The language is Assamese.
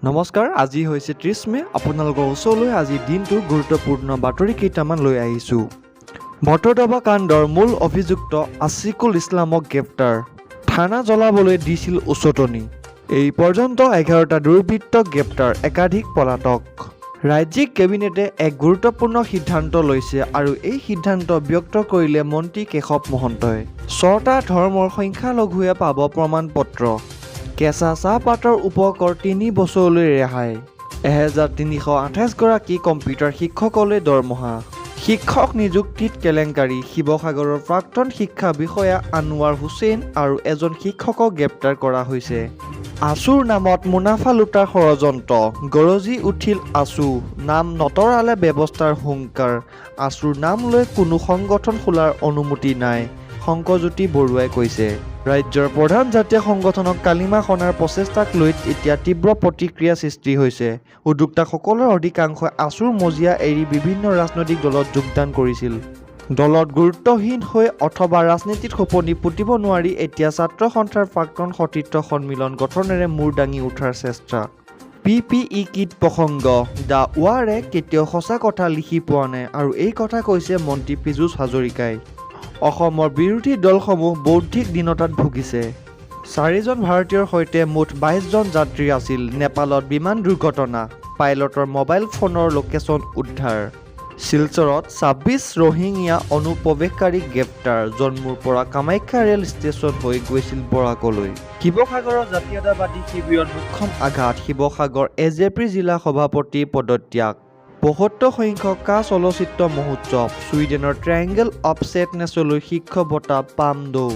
নমস্কাৰ, আজি হৈছে 30 মে। আপোনালোকৰ ওচৰলৈ আজি দিনটোৰ গুৰুত্বপূৰ্ণ বাতৰি কেইটামান লৈ আহিছোঁ। মৰ্তদাবা কাণ্ডৰ মূল অভিযুক্ত আছিকুল ইছলামক গ্ৰেপ্তাৰ, থানা জ্বলাবলৈ দিছিল উচতনি। এই পৰ্যন্ত 11টা দুৰ্বৃত্তক গ্ৰেপ্তাৰ, একাধিক পলাতক। ৰাজ্যিক কেবিনেটে এক গুৰুত্বপূৰ্ণ সিদ্ধান্ত লৈছে আৰু এই সিদ্ধান্ত ব্যক্ত কৰিলে মন্ত্ৰী কেশৱ মহন্তই। 6টা ধৰ্মৰ সংখ্যালঘুৱে পাব প্ৰমাণপত্ৰ। কেঁচা চাহপাতৰ উপকৰ 3 বছৰলৈ ৰেহাই। 1328 গৰাকী কম্পিউটাৰ শিক্ষকলৈ দৰমহা। শিক্ষক নিযুক্তিত কেলেংকাৰী, শিৱসাগৰৰ প্ৰাক্তন শিক্ষা বিষয়া আনোৱাৰ হুছেইন আৰু এজন শিক্ষকক গ্ৰেপ্তাৰ কৰা হৈছে। আছুৰ নামত মুনাফা লুটাৰ ষড়যন্ত্ৰ, গৰজি উঠিল আছু, নাম নতৰালে ব্যৱস্থাৰ হুংকাৰ। আছুৰ নাম লৈ কোনো সংগঠন খোলাৰ অনুমতি নাই, শংকৰজ্যোতি বৰুৱাই কৈছে। ৰাজ্যৰ প্ৰধান জাতীয় সংগঠনক কালিমা খনাৰ প্ৰচেষ্টাক লৈ এতিয়া তীব্ৰ প্ৰতিক্ৰিয়া সৃষ্টি হৈছে। উদ্যোক্তাসকলৰ অধিকাংশই আছুৰ মজিয়া এৰি বিভিন্ন ৰাজনৈতিক দলত যোগদান কৰিছিল। দলত গুৰুত্বহীন হৈ অথবা ৰাজনীতিত খোপনি পুতিব নোৱাৰি এতিয়া ছাত্ৰ সন্থাৰ প্ৰাক্তন সতীৰ্থ সন্মিলন গঠনেৰে মূৰ দাঙি উঠাৰ চেষ্টা। PPE কিট প্ৰসংগ, দ্য ৱাৰে কেতিয়াও সঁচা কথা লিখি পোৱা নাই আৰু এই কথা কৈছে মন্ত্ৰী পীযুষ হাজৰিকাই। অসমৰ বিৰোধী দলসমূহ বৌদ্ধিক দীনতাত ভুগিছে। 4জন ভাৰতীয়ৰ সৈতে মুঠ 22জন যাত্ৰী আছিল। নেপালত বিমান দুৰ্ঘটনা, পাইলটৰ মোবাইল ফোনৰ লোকেশ্যন উদ্ধাৰ। শিলচৰত 26 ৰোহিংগীয়া অনুপ্ৰৱেশকাৰীক গ্ৰেপ্তাৰ। জন্মুৰ পৰা কামাখ্যা ৰেল ষ্টেচন হৈ গৈছিল বৰাকলৈ। শিৱসাগৰৰ জাতীয়তাবাদী শিবিৰত মোক্ষম আঘাত, শিৱসাগৰ AJP জিলা সভাপতি পদত্যাগ। 72 সংখ্যক কা চলচ্চিত্ৰ মহোৎসৱ, ছুইডেনৰ ট্ৰায়েংগল অফ ছেডনেছলৈ শীৰ্ষ বঁটা পাম দৌ।